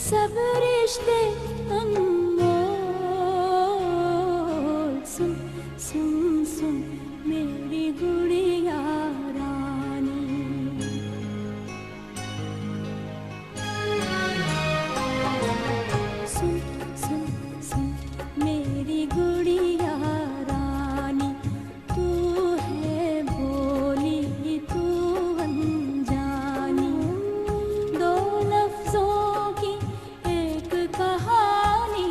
सब रिश्ते अनमोल, सुन सुन सुन मेरी गुड़िया रानी। सुन सुन सुन मेरी गुड़िया रानी, तू है भोली तू अनजानी, दो लफ्जों की एक कहानी,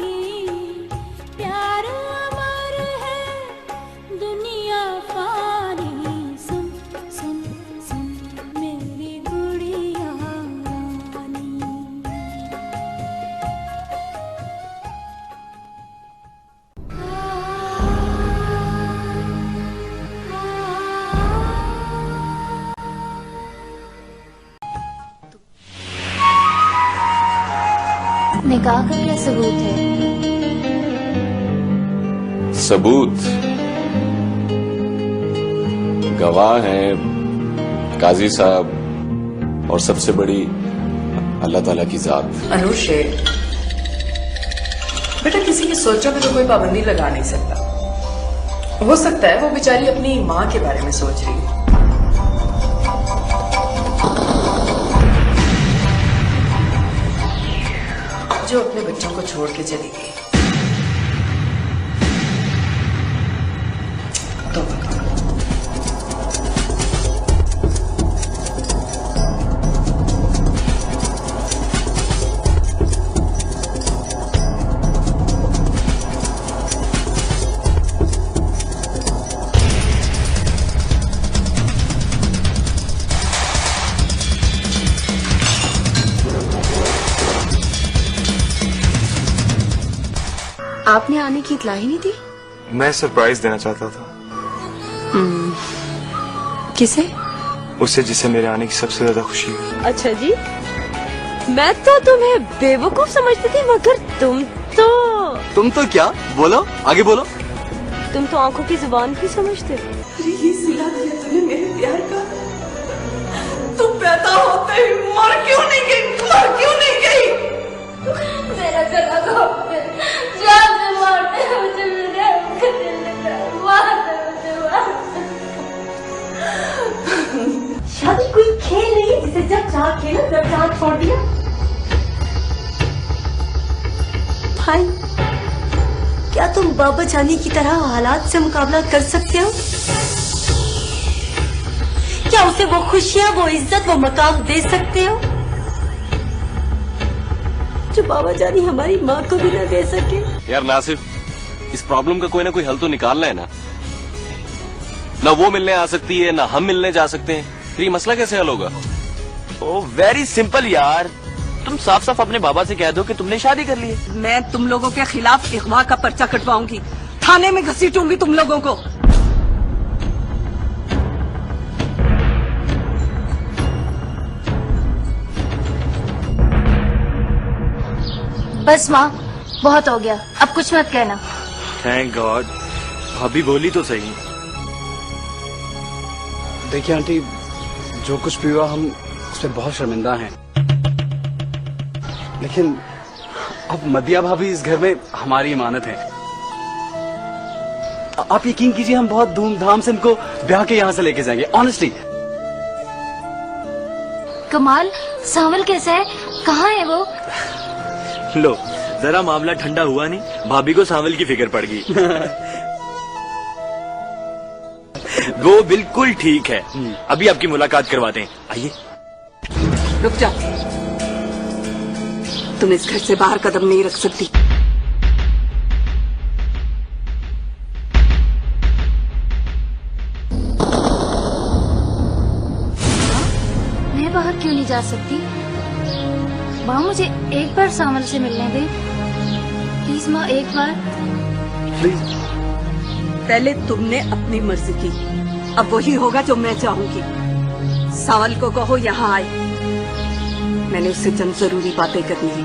प्यार अमर है दुनिया फानी। सुन सुन सुन मेरी गुड़िया रानी। निकाह का क्या सबूत है? सबूत? गवाह हैं काजी साहब और सबसे बड़ी अल्लाह ताला की जात। अनुज बेटा, किसी की सोचों पे तो कोई पाबंदी लगा नहीं सकता। हो सकता है वो बेचारी अपनी माँ के बारे में सोच रही है, जो अपने बच्चों को छोड़ के चली गई। तो आपने आने की इत्ला ही नहीं दी? मैं सरप्राइज देना चाहता था। किसे? उसे जिसे मेरे आने की सबसे ज्यादा खुशी है। अच्छा जी, मैं तो तुम्हें बेवकूफ समझती थी, मगर तुम तो क्या? बोलो, आगे बोलो। तुम तो आंखों की जुबान भी समझते हो। ये सिला दिया तूने मेरे प्यार का। तू पैदा होते ही मर क्यों नहीं गई? मर क्यों नहीं गई? मेरा गला काट दे, जान से मार दे मुझे, मेरे आपका दिल निकाल, मार दे मुझे, मार दे। शादी कोई खेल नहीं जिसे जब चाह खेला जब चाह छोड़ दिया। भाई, क्या तुम बाबा जानी की तरह हालात से मुकाबला कर सकते हो? क्या उसे वो खुशियां, वो इज्जत, वो मकाम दे सकते हो जो बाबा जानी हमारी माँ को भी न दे सके? यार नासिफ, इस प्रॉब्लम का कोई ना कोई हल तो निकालना है ना। ना वो मिलने आ सकती है, ना हम मिलने जा सकते हैं, फिर ये मसला कैसे हल होगा? ओ वेरी सिंपल यार, तुम साफ साफ अपने बाबा से कह दो कि तुमने शादी कर ली है। मैं तुम लोगों के खिलाफ इगवा का पर्चा कटवाऊंगी, थाने में घसीटूंगी तुम लोगों को। बस माँ, बहुत हो गया, अब कुछ मत कहना। थैंक गॉड, भाभी बोली तो सही। देखिए आंटी, जो कुछ भी हुआ हम उस पर बहुत शर्मिंदा हैं, लेकिन अब मदिया भाभी इस घर में हमारी इमानत है। आप यकीन कीजिए, हम बहुत धूमधाम से इनको ब्याह के यहाँ से लेके जाएंगे, ऑनेस्टली। कमाल, सावल कैसा है? कहाँ है वो? लो, जरा मामला ठंडा हुआ नहीं, भाभी को सांवल की फिक्र पड़ गई। वो बिल्कुल ठीक है, अभी आपकी मुलाकात करवाते हैं, आइए। रुक जा, तुम इस घर से बाहर कदम नहीं रख सकती। मैं बाहर क्यों नहीं जा सकती? माँ, मुझे एक बार सावल से मिलने दे प्लीज। माँ, एक बार प्लीज। पहले तुमने अपनी मर्जी की, अब वही होगा जो मैं चाहूंगी। सावल को कहो यहाँ आए, मैंने उससे चंद जरूरी बातें करनी है।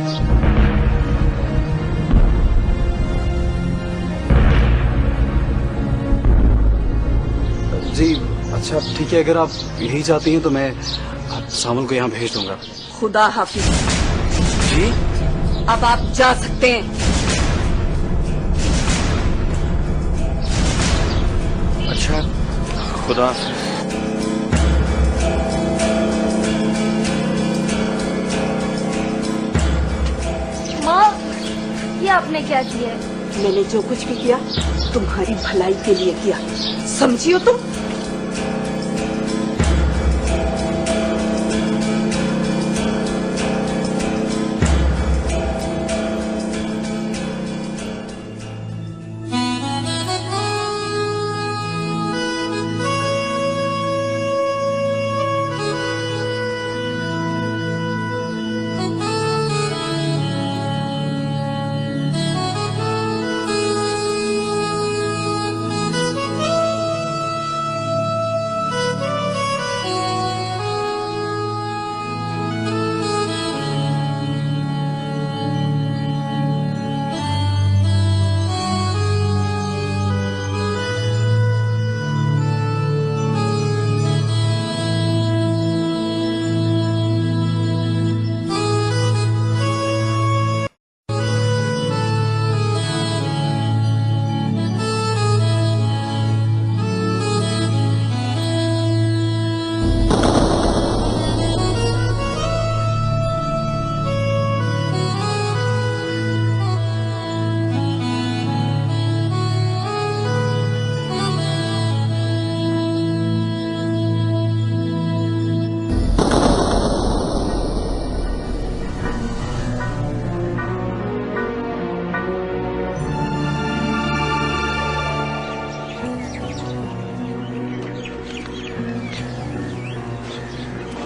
जी अच्छा ठीक है, अगर आप यही चाहती हैं तो मैं सावल को यहाँ भेज दूंगा। खुदा हाफिज। जी अब आप जा सकते हैं। अच्छा, खुदा। माँ, ये आपने क्या किया? मैंने जो कुछ भी किया तुम्हारी भलाई के लिए किया, समझियो तुम?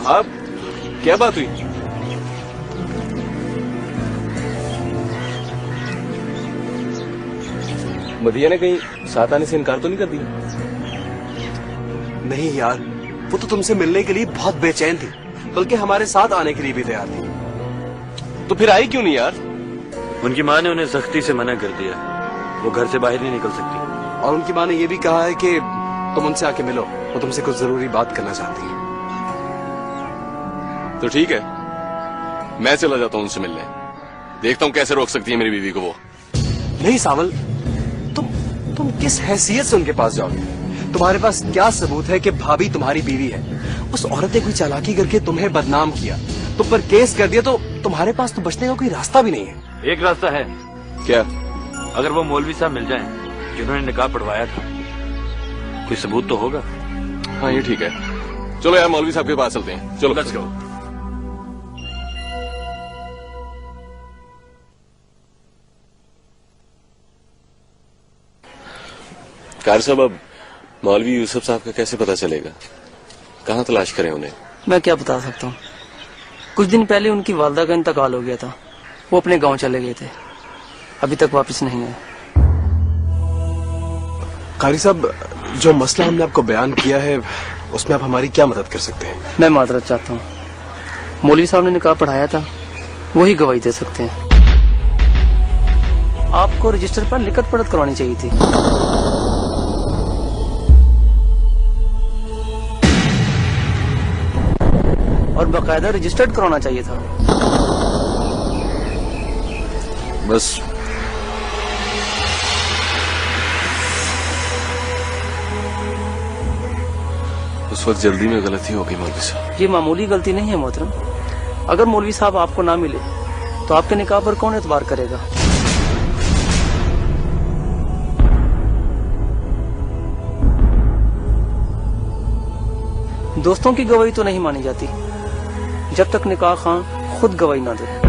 अब क्या बात हुई? मदिया ने कहीं साथ आने से इनकार तो नहीं कर दिया? नहीं यार, वो तो तुमसे मिलने के लिए बहुत बेचैन थी, बल्कि हमारे साथ आने के लिए भी तैयार थी। तो फिर आई क्यों नहीं यार? उनकी माँ ने उन्हें सख्ती से मना कर दिया, वो घर से बाहर नहीं निकल सकती। और उनकी माँ ने ये भी कहा है कि तुम उनसे आके मिलो, वो तुमसे कुछ जरूरी बात करना चाहती है। तो ठीक है, मैं चला जाता हूं उनसे मिलने, देखता हूं कैसे रोक सकती है मेरी बीवी को वो। नहीं सावल, तुम किस हैसियत से उनके पास जाओगे? तुम्हारे पास क्या सबूत है कि भाभी तुम्हारी बीवी है? उस औरत ने कोई चालाकी करके तुम्हें बदनाम किया, तुम पर केस कर दिया, तो तुम्हारे पास तो बचने का कोई रास्ता भी नहीं है। एक रास्ता है। क्या? अगर वो मौलवी साहब मिल जाएं जिन्होंने निकाह पढ़वाया था, कोई सबूत तो होगा। हाँ ये ठीक है, चलो यार मौलवी साहब के पास चलते हैं। चलो लेट्स गो। कार साहब, अब मौलवी यूसुफ साहब का कैसे पता चलेगा? कहाँ तलाश करें उन्हें? मैं क्या बता सकता हूँ। कुछ दिन पहले उनकी वालदा का इंतकाल हो गया था, वो अपने गांव चले गए थे, अभी तक वापस नहीं आए। कारी साहब, जो मसला हमने आपको बयान किया है उसमें आप हमारी क्या मदद कर सकते हैं? मैं माजरत चाहता हूँ, मौलवी साहब ने निकाह पढ़ाया था, वही गवाही दे सकते हैं। आपको रजिस्टर पर लिखत पढ़त करवानी चाहिए थी। और बाकायदा रजिस्टर्ड करवाना चाहिए था। बस उस वक्त जल्दी में गलती हो गई मौलवी साहब। ये मामूली गलती नहीं है मोहतरम। अगर मौलवी साहब आपको ना मिले तो आपके निकाह पर कौन एतबार करेगा? दोस्तों की गवाही तो नहीं मानी जाती जब तक निकाह खां खुद गवाही ना दे।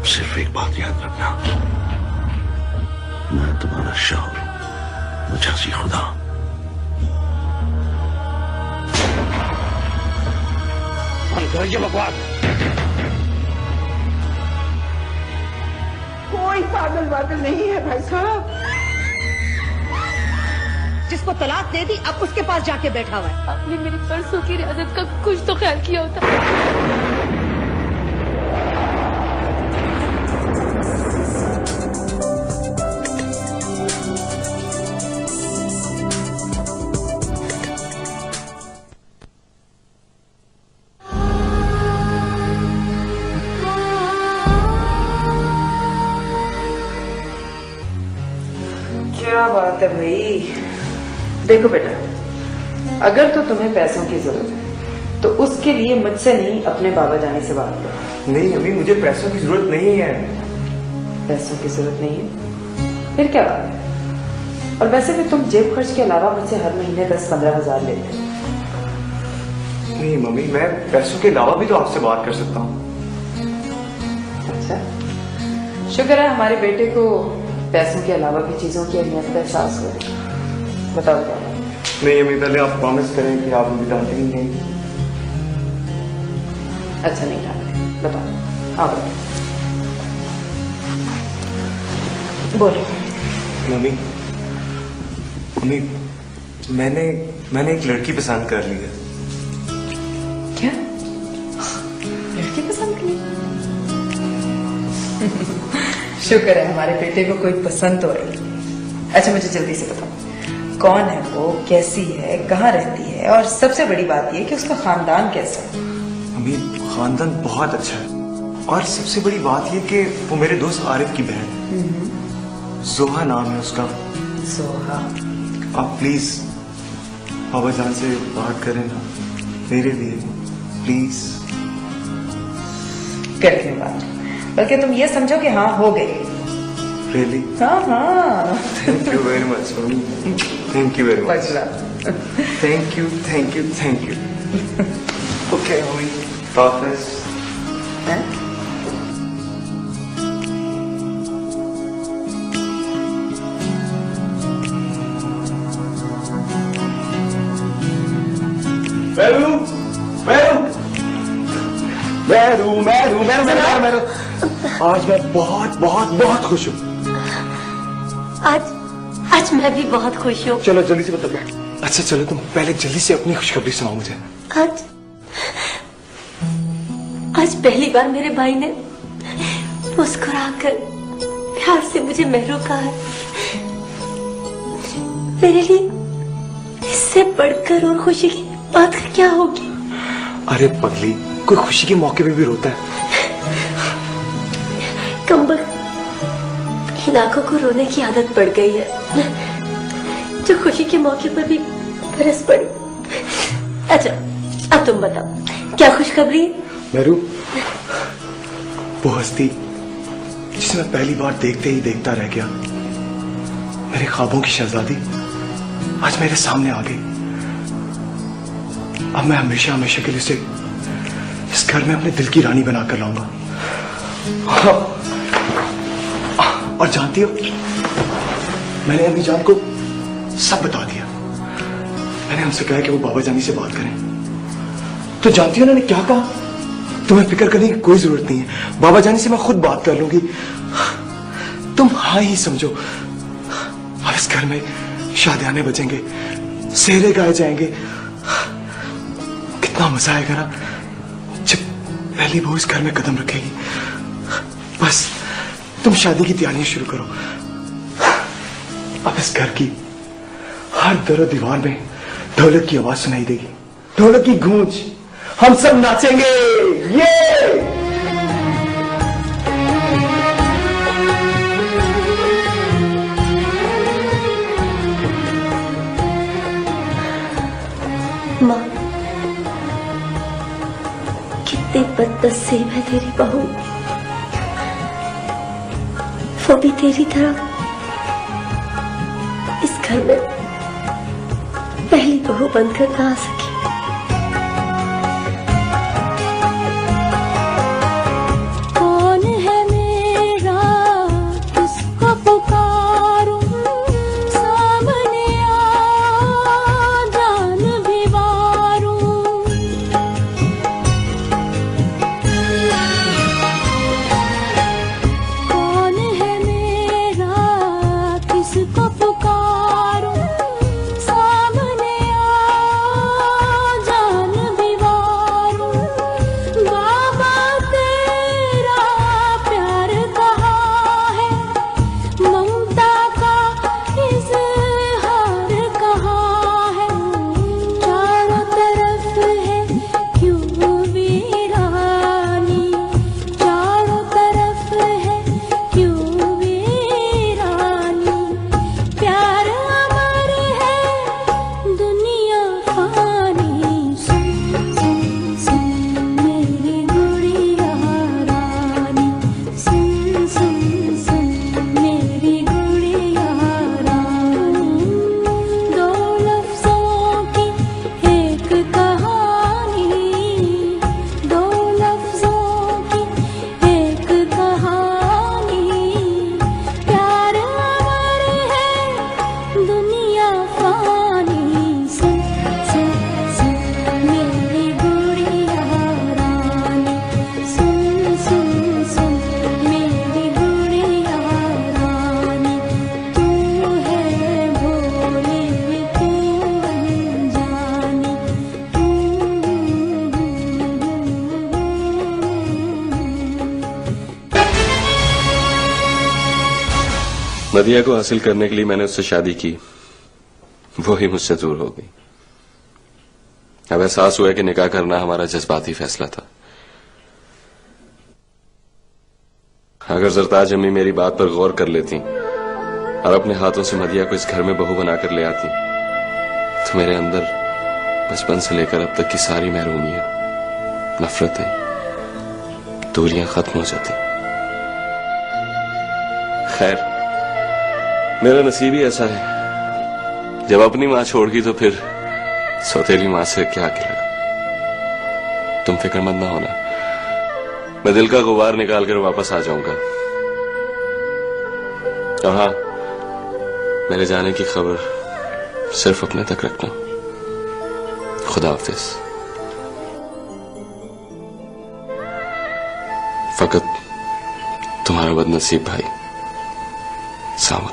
सिर्फ एक बात याद रखना, मैं तुम्हारा शौहर मुझासी खुदा। ये बकवास। कोई पागल वागल नहीं है भाई साहब। जिसको तलाक दे दी अब उसके पास जाके बैठा हुआ है। आपने मेरी परसों की रियाजत का कुछ तो ख्याल किया होता। क्या बात है भाई। देखो बेटा, अगर तो तुम्हें पैसों की जरूरत है तो उसके लिए मुझसे नहीं अपने बाबा जानी से बात करो। नहीं अभी मुझे पैसों की जरूरत नहीं है। पैसों की जरूरत नहीं है फिर क्या बात है? और वैसे भी तुम जेब खर्च के अलावा मुझसे हर महीने 10-15 हजार लेते हो। नहीं मम्मी, मैं पैसों के अलावा भी तो आपसे बात कर सकता हूँ। अच्छा, शुक्र है हमारे बेटे को पैसों के अलावा भी चीजों की अहमियत का एहसास हो। बताओ क्या? नहीं अम्मी, पहले आप प्रॉमिस करें कि आप मुझे डांटेंगे नहीं। अच्छा नहीं डांटेंगे, बताओ। हाँ बताओ, बोलो। मम्मी मम्मी, मैंने एक लड़की पसंद कर ली है। क्या? लड़की पसंद की? शुक्र है हमारे बेटे को कोई पसंद तो आई। अच्छा मुझे जल्दी से बताओ, कौन है वो, कैसी है, कहाँ रहती है, और सबसे बड़ी बात ये कि उसका खानदान कैसा है? मम्मी खानदान बहुत अच्छा है, और सबसे बड़ी बात ये कि वो मेरे दोस्त आरिफ की बहन है। जोहा नाम है उसका। जोहा? आप प्लीज बाबा जान से बात करें ना मेरे लिए, प्लीज। करती हूँ बात, बल्कि तुम ये समझो कि हाँ हो गई। रियली? हाँ हाँ। Thank you very much mummy, thank you very much. Thank you thank you thank you. Okay mummy, office. मैरू मैरू मैरू मैरू मैरू मैरू मैरू, आज मैं बहुत बहुत बहुत खुश हूँ। आज मैं भी बहुत खुश हूँ। चलो जल्दी से बताओ। अच्छा चलो, तुम पहले जल्दी से अपनी खुशखबरी सुनाओ मुझे। आज पहली बार मेरे भाई ने मुस्कुराकर प्यार से मुझे मेहरू कहा है। मेरे लिए इससे बढ़कर और खुशी की बात क्या होगी? अरे पगली, कोई खुशी के मौके पे भी रोता है। कमबख्त, इन आंखों को रोने की आदत पड़ गई है जो खुशी के मौके पर भी बरस पड़ी। अच्छा अब तुम बताओ, क्या खुशखबरी है? मेरू, वो हस्ती जिसे मैं पहली बार देखते ही देखता रह गया, मेरे ख्वाबों की शहजादी आज मेरे सामने आ गई। अब मैं हमेशा हमेशा के लिए उसे इस घर में अपने दिल की रानी बनाकर लाऊंगा। और जानती हो, मैंने अम्मी जान को सब बता दिया। मैंने उनसे कहा कि वो बाबा जानी से बात करें। तो जानती हो उन्होंने क्या कहा? तुम्हें फिक्र करने की कोई जरूरत नहीं है, बाबा जानी से मैं खुद बात कर लूंगी। तुम हाँ ही समझो, अब इस घर में शादियाने बजेंगे, सेहरे गाए जाएंगे। कितना मजा आएगा ना जब पहली बहू इस घर में कदम रखेगी। बस तुम शादी की तैयारियां शुरू करो। अब इस घर की हर दर दीवार में ढोलक की आवाज सुनाई देगी, ढोलक की गूंज। हम सब नाचेंगे। ये माँ, कितनी बदनसीब है तेरी बहू, वो भी तेरी तरह इस घर में पहली बहू बनकर ना आ सकी। कौन है मेरे मदिया को हासिल करने के लिए मैंने उससे शादी की, वो ही मुझसे दूर हो गई। अब एहसास हुआ कि निकाह करना हमारा जज्बाती फैसला था। अगर जरताज अम्मी मेरी बात पर गौर कर लेती और अपने हाथों से मदिया को इस घर में बहू बनाकर ले आती तो मेरे अंदर बचपन से लेकर अब तक की सारी महरूमियां, नफरतें, दूरियां खत्म हो जाती। खैर, मेरा नसीब ही ऐसा है, जब अपनी मां छोड़ गई तो फिर सौतेली मां से क्या गिला। तुम फिक्रमंद ना होना, मैं दिल का गुबार निकाल कर वापस आ जाऊंगा। और हाँ, मेरे जाने की खबर सिर्फ अपने तक रखना। खुदा हाफिज। फकत तुम्हारा बदनसीब भाई सावत।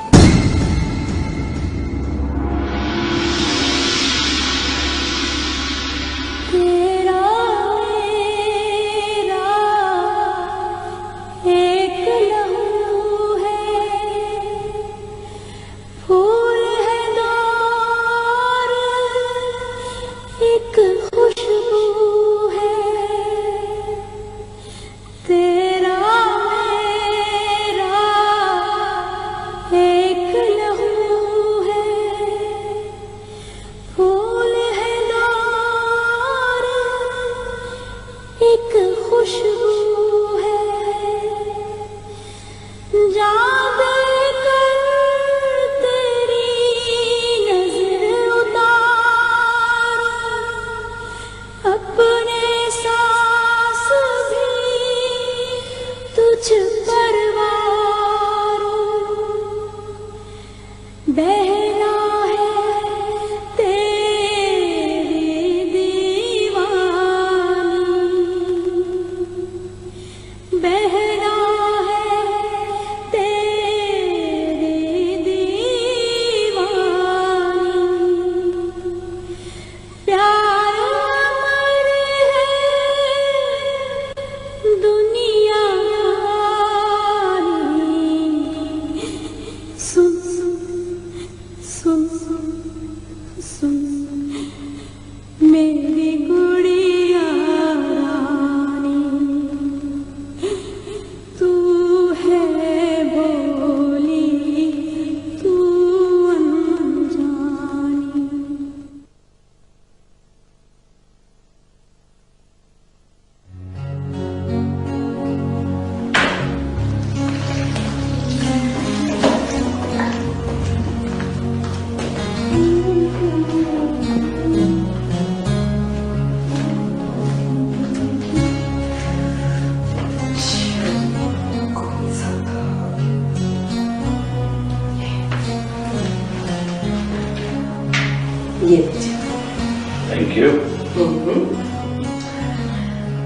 Thank you.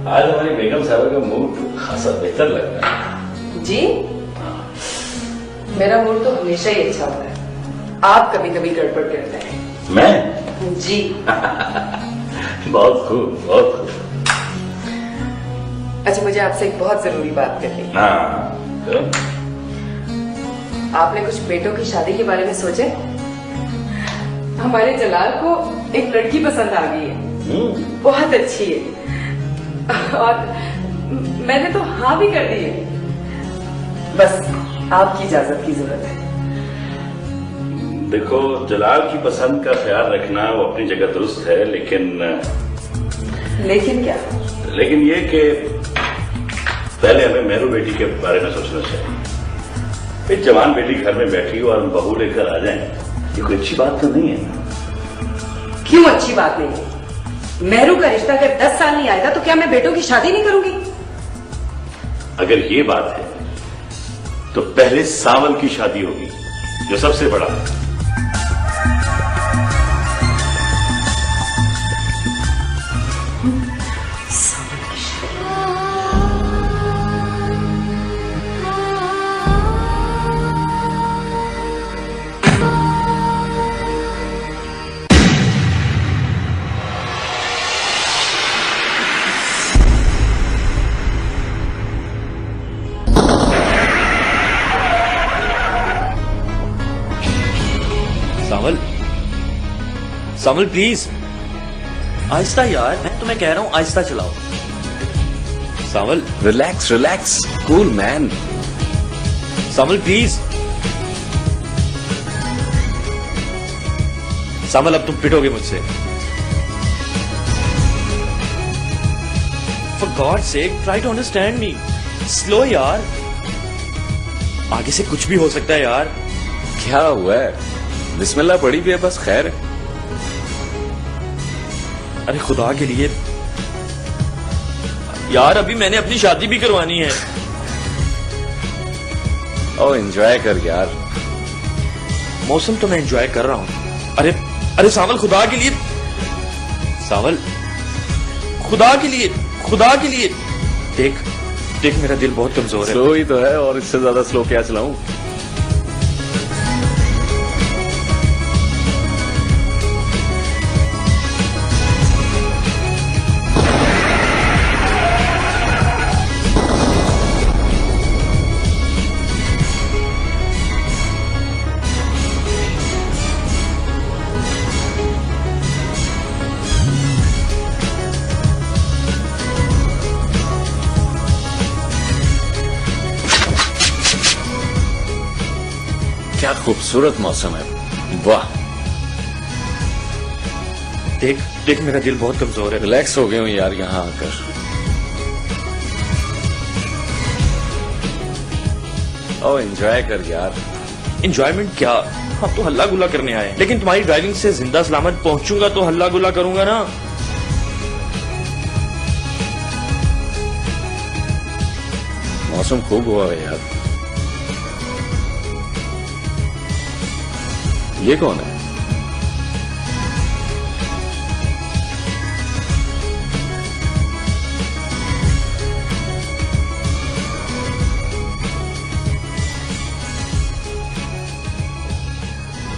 आज हमारी बेगम साहब का मूड खासा बेहतर लग रहा है। जी, मेरा मूड तो हमेशा ही अच्छा होता है, आप कभी कभी गड़बड़ करते हैं। मैं? जी। बहुत खूब, बहुत खूब। अच्छा, मुझे आपसे एक बहुत जरूरी बात करनी है। हाँ, आपने कुछ बेटों की शादी के बारे में सोचे? हमारे जलाल को एक लड़की पसंद आ गई है, बहुत अच्छी है और मैंने तो हाँ भी कर दी है। बस आपकी इजाजत की जरूरत है। देखो, जलाल की पसंद का ख्याल रखना वो अपनी जगह दुरुस्त है, लेकिन क्या? लेकिन ये कि पहले हमें मेरू बेटी के बारे में सोचना चाहिए। एक जवान बेटी घर में बैठी हो और हम बहू लेकर आ जाएं, ये कोई अच्छी बात तो नहीं है। क्यों अच्छी बात नहीं है? मेहरू का रिश्ता अगर 10 साल नहीं आएगा तो क्या मैं बेटों की शादी नहीं करूंगी? अगर ये बात है तो पहले सावल की शादी होगी, जो सबसे बड़ा है। सावल प्लीज आहिस्ता यार, मैं तुम्हें कह रहा हूं आहिस्ता चलाओ। सावल रिलैक्स रिलैक्स, कूल मैन। सावल प्लीज। सावल अब तुम पिटोगे मुझसे। For God's sake, try to understand me. Slow यार। आगे से कुछ भी हो सकता है यार। क्या हुआ है? बिस्मिल्लाह पड़ी भी है, बस खैर है। अरे खुदा के लिए यार, अभी मैंने अपनी शादी भी करवानी है। ओ एंजॉय कर यार। मौसम तो मैं एंजॉय कर रहा हूं। अरे अरे सावल खुदा के लिए, सावल खुदा के लिए, खुदा के लिए देख देख, मेरा दिल बहुत कमजोर है। स्लो ही तो है, और इससे ज्यादा स्लो क्या चलाऊं? क्या खूबसूरत मौसम है, वाह। देख देख, मेरा दिल बहुत कमजोर है। रिलैक्स हो गए हूं यार यहां आकर। ओ एंजॉय कर यार। एंजॉयमेंट क्या, हम तो हल्ला गुल्ला करने आए हैं। लेकिन तुम्हारी ड्राइविंग से जिंदा सलामत पहुंचूंगा तो हल्ला गुल्ला करूंगा ना। मौसम खूब हुआ है यार। ये कौन है?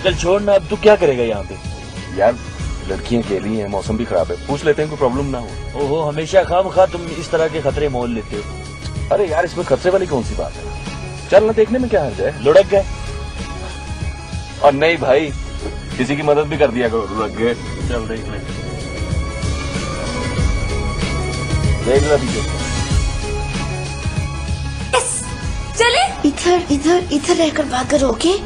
चल छोड़ ना, अब तू क्या करेगा यहाँ पे? यार लड़कियां अकेली हैं, मौसम भी खराब है, पूछ लेते हैं कोई प्रॉब्लम ना हो। ओहो, हमेशा खामखा तुम इस तरह के खतरे मोल लेते हो। अरे यार, इसमें खतरे वाली कौन सी बात है? चल ना, देखने में क्या हर्ज है। लुढ़क गए? और नहीं भाई, किसी की मदद भी कर दिया करो। लुढ़क गए? चल देख ले, देख लो पीछे। चले इधर इधर इधर रहकर बात करो, ओके?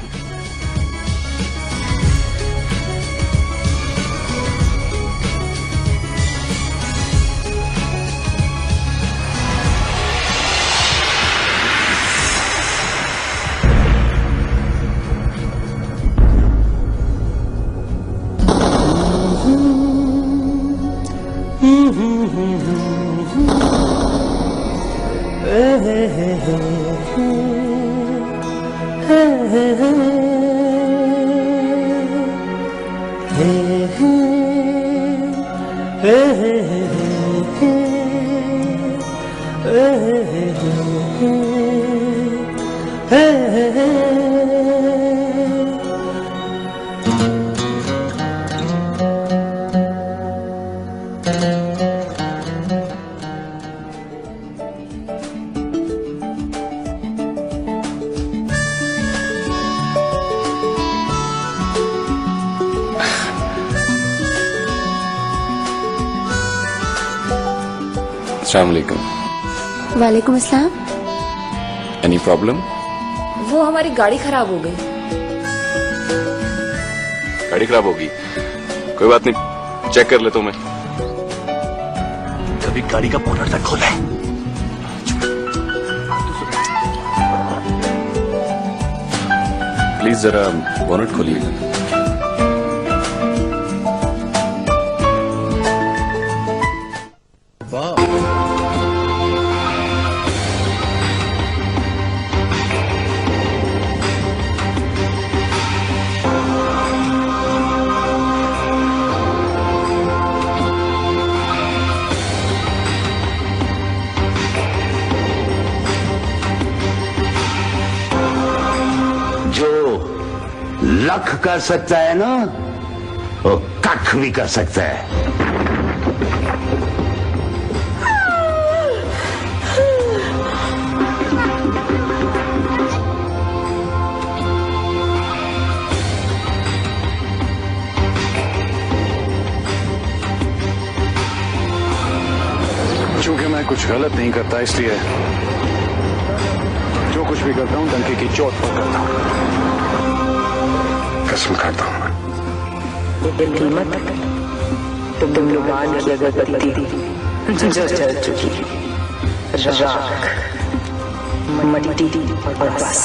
अस्सलाम वालेकुम। वालेकुम अस्सलाम। Any problem? वो हमारी गाड़ी खराब हो गई। गाड़ी खराब होगी? कोई बात नहीं, चेक कर लेता हूं मैं। कभी गाड़ी का बोनट तक खोला है? प्लीज जरा बोनट खोलिएगा। लख कर सकता है ना, वो कख भी कर सकता है। कुछ गलत नहीं करता, इसलिए जो कुछ भी करता हूँ डंके की चोट पर करता हूँ। कसम खाता हूँ। तुम लोग आज अगरबत्ती जो जल चुकी राख मट्टी और बस।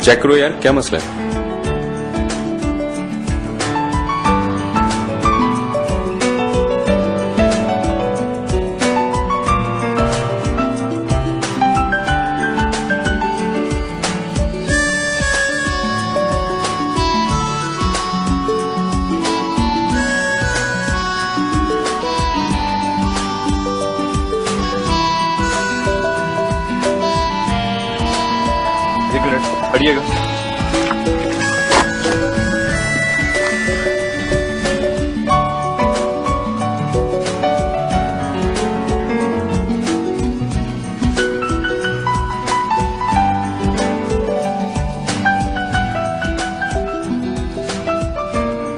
चेक करो यार, क्या मसला है? एक मिनट हटिएगा।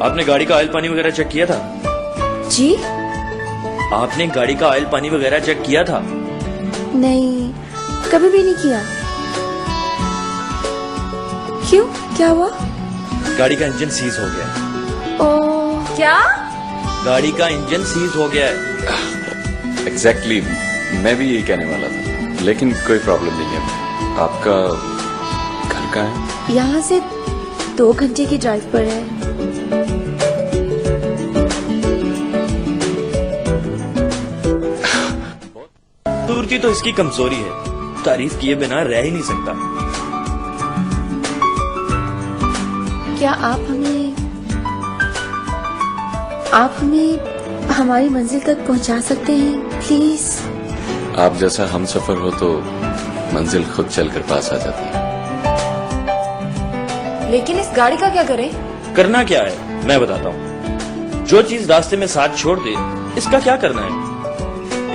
आपने गाड़ी का ऑयल पानी वगैरह चेक किया था? जी आपने गाड़ी का ऑयल पानी वगैरह चेक किया था? नहीं, कभी भी नहीं किया। क्यों, क्या हुआ? गाड़ी का इंजन सीज हो गया है। ओह, क्या? गाड़ी का इंजन सीज हो गया है। एग्जैक्टली, मैं भी यही कहने वाला था, लेकिन कोई प्रॉब्लम नहीं है। आपका घर कहाँ है? यहाँ से 2 घंटे की ड्राइव पर है। खूबसूरती तो इसकी कमजोरी है, तारीफ किए बिना रह ही नहीं सकता। क्या आप हमें हमारी मंजिल तक पहुंचा सकते हैं प्लीज? आप जैसा हम सफर हो तो मंजिल खुद चलकर पास आ जाती है। लेकिन इस गाड़ी का क्या करें? करना क्या है मैं बताता हूँ। जो चीज रास्ते में साथ छोड़ दे, इसका क्या करना है?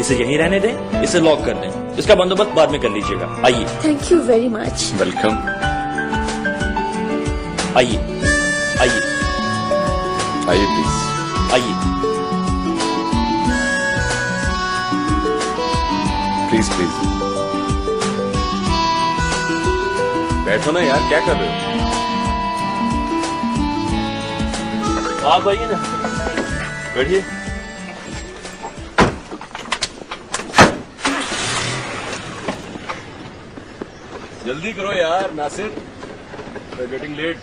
इसे यहीं रहने दें, इसे लॉक कर दें, इसका बंदोबस्त बाद में कर लीजिएगा। आइए। Thank you very much. Welcome. आइए आइए आइए प्लीज। आइए प्लीज प्लीज बैठो ना यार, क्या कर रहे हो? आप आइए ना, बैठिए। जल्दी करो यार नासिर, गेटिंग लेट।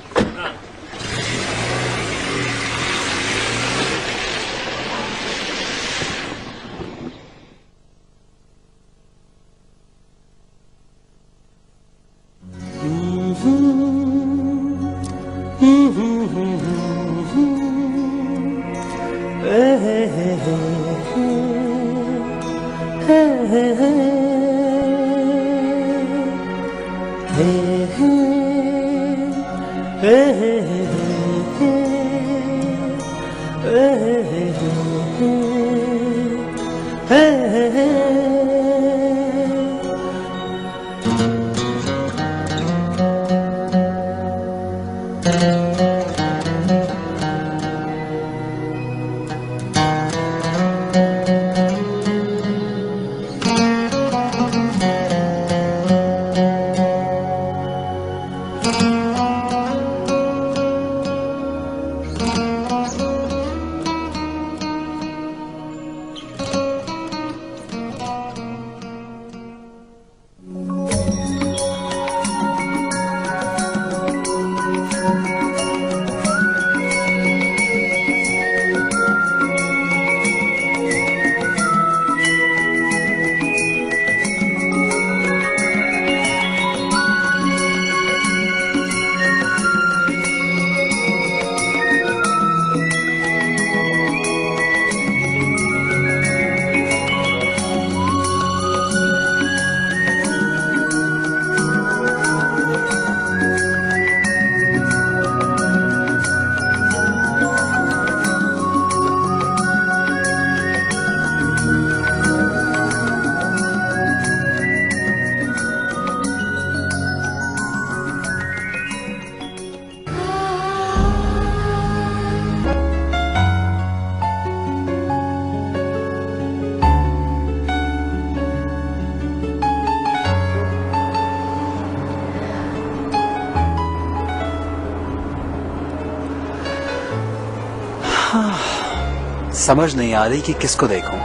समझ नहीं आ रही कि किसको देखूं।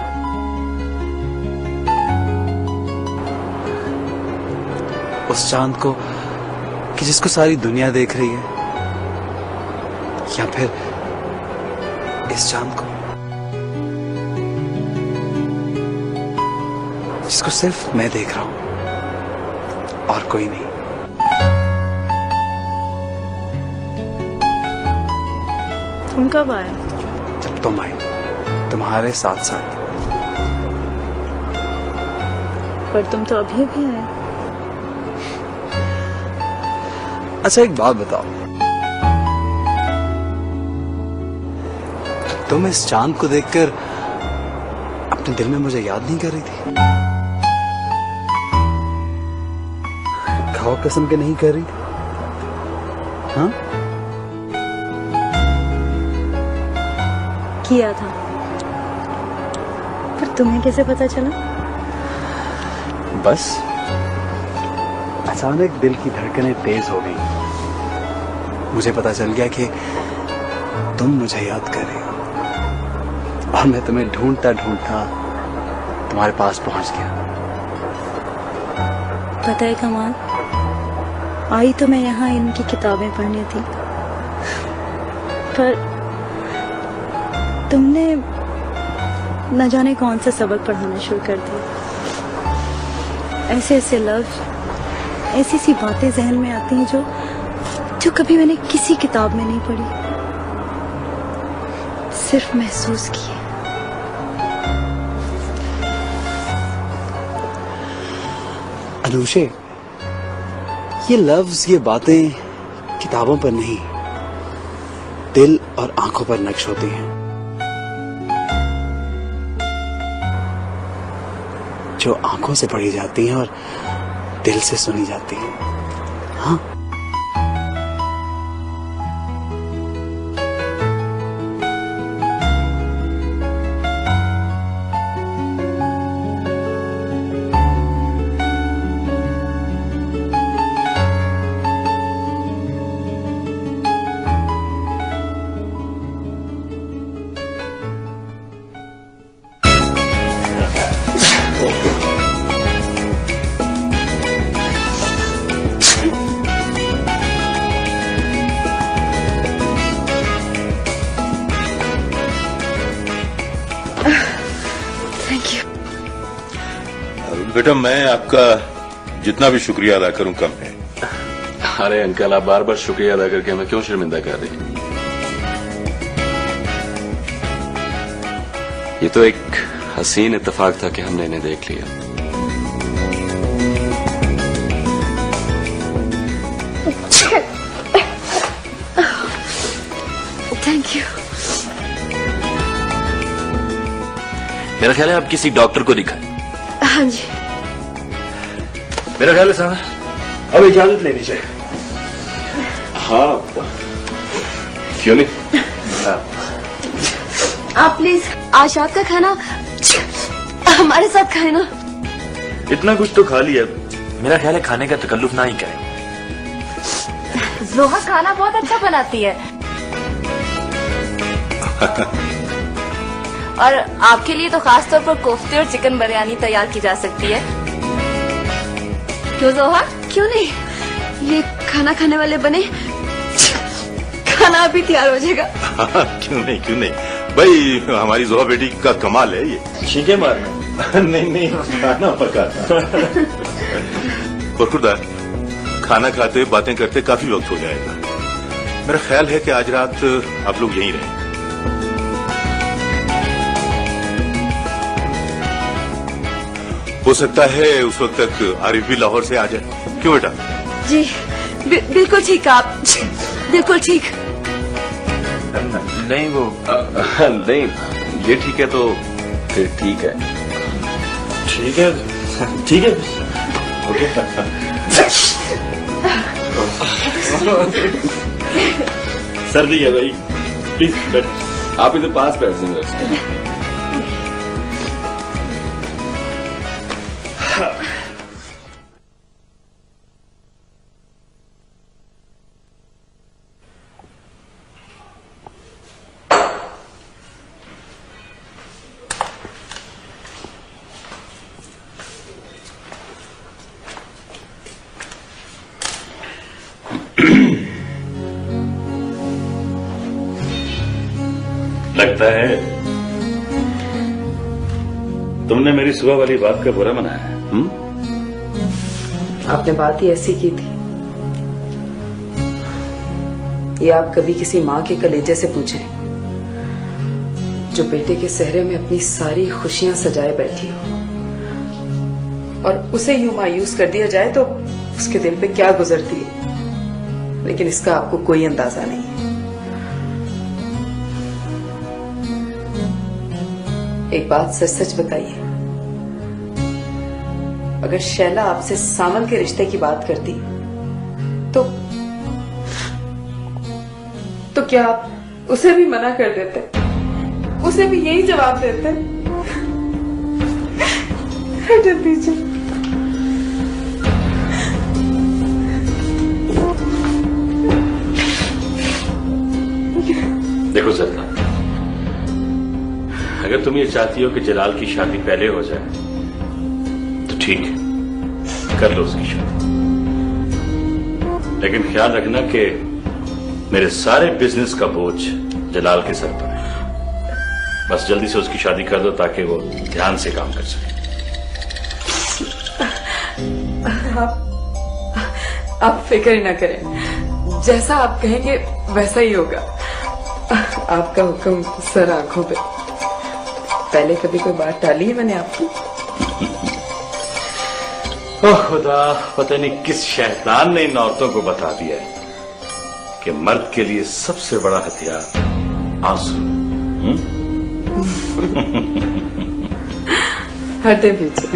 उस चांद को कि जिसको सारी दुनिया देख रही है, या फिर इस चांद को जिसको सिर्फ मैं देख रहा हूं और कोई नहीं। तुम कब आए? जब तुम आई, तुम्हारे साथ साथ। पर तुम तो अभी भी आए। अच्छा एक बात बताओ, तुम इस चांद को देखकर अपने दिल में मुझे याद नहीं कर रही थी? खाओ कसम के नहीं कर रही थी? हाँ? किया था, पर तुम्हें कैसे पता चला? बस अचानक दिल की धड़कनें तेज हो गई। मुझे पता चल गया कि तुम मुझे याद कर रही हो और मैं तुम्हें ढूंढता ढूंढता तुम्हारे पास पहुंच गया। पता है कमाल, आई तो मैं यहाँ इनकी किताबें पढ़ने थी, पर तुमने न जाने कौन सा सबक पढ़ाना शुरू कर दिया। ऐसे ऐसे लफ्ज, ऐसी सी बातें जहन में आती हैं जो कभी मैंने किसी किताब में नहीं पढ़ी, सिर्फ महसूस की है। अनुषे, ये लफ्ज, ये बातें किताबों पर नहीं, दिल और आंखों पर नक्श होती हैं, जो आंखों से पढ़ी जाती हैं और दिल से सुनी जाती हैं। हाँ, बेटा, मैं आपका जितना भी शुक्रिया अदा करूं कम है। अरे अंकल, आप बार बार शुक्रिया अदा करके हमें क्यों शर्मिंदा कर रहे हैं? ये तो एक हसीन इत्तेफाक था कि हमने इन्हें देख लिया। Thank you. मेरा ख्याल है आप किसी डॉक्टर को दिखाएं। हाँ जी। मेरा ख्याल है साहब अब इजाजत लेनी चाहिए। हाँ, क्यों नहीं? आप प्लीज आज रात का खाना हमारे साथ खाए ना। इतना कुछ तो खा लिया, मेरा ख्याल है खाने का तकल्लुफ ना ही करें। जोहा खाना बहुत अच्छा बनाती है और आपके लिए तो खास तौर पर कोफ्ते और चिकन बिरयानी तैयार की जा सकती है। क्यों जोहा? क्यों नहीं, ये खाना खाने वाले बने आप भी तैयार हो जाएगा। क्यों नहीं भाई, हमारी जोहा बेटी का कमाल है ये। छींके मारना नहीं खाना पकाना। खुरदार, खाना खाते बातें करते काफी वक्त हो जाएगा। मेरा ख्याल है कि आज रात आप लोग यहीं रहें। हो सकता है उस वक्त तक आरिफ भी लाहौर से आ जाए। क्यों बेटा? जी बिल्कुल ठीक, आप बिल्कुल ठीक। नहीं वो नहीं, ये ठीक है तो फिर ठीक है। ठीक है ठीक है ओके। सर्दी है भाई, प्लीज बैठ। आप इधर पास बैठ जाएंगे। लगता है तुमने मेरी सुबह वाली बात का बुरा मनाया है। आपने बात ही ऐसी की थी, ये आप कभी किसी माँ के कलेजे से पूछें जो बेटे के सेहरे में अपनी सारी खुशियां सजाए बैठी हो, और उसे यूं मायूस कर दिया जाए तो उसके दिल पे क्या गुजरती है, लेकिन इसका आपको कोई अंदाजा नहीं है। एक बात सच सच बताइए, अगर शैला आपसे सावन के रिश्ते की बात करती तो क्या आप उसे भी मना कर देते, उसे भी यही जवाब देते? हट दीजिए। देखो जल्दा, अगर तुम ये चाहती हो कि जलाल की शादी पहले हो जाए तो ठीक है, कर लो उसकी शादी, लेकिन ख्याल रखना कि मेरे सारे बिजनेस का बोझ जलाल के सर पर है। बस जल्दी से उसकी शादी कर दो ताकि वो ध्यान से काम कर सके। आप फिक्र ही ना करें, जैसा आप कहेंगे वैसा ही होगा। आपका हुक्म सर आंखों पे। पहले कभी कोई बात टाली है मैंने आपकी? ओह खुदा, पता नहीं किस शैतान ने इन औरतों को बता दिया है कि मर्द के लिए सबसे बड़ा हथियार आंसू। हटे पीछे।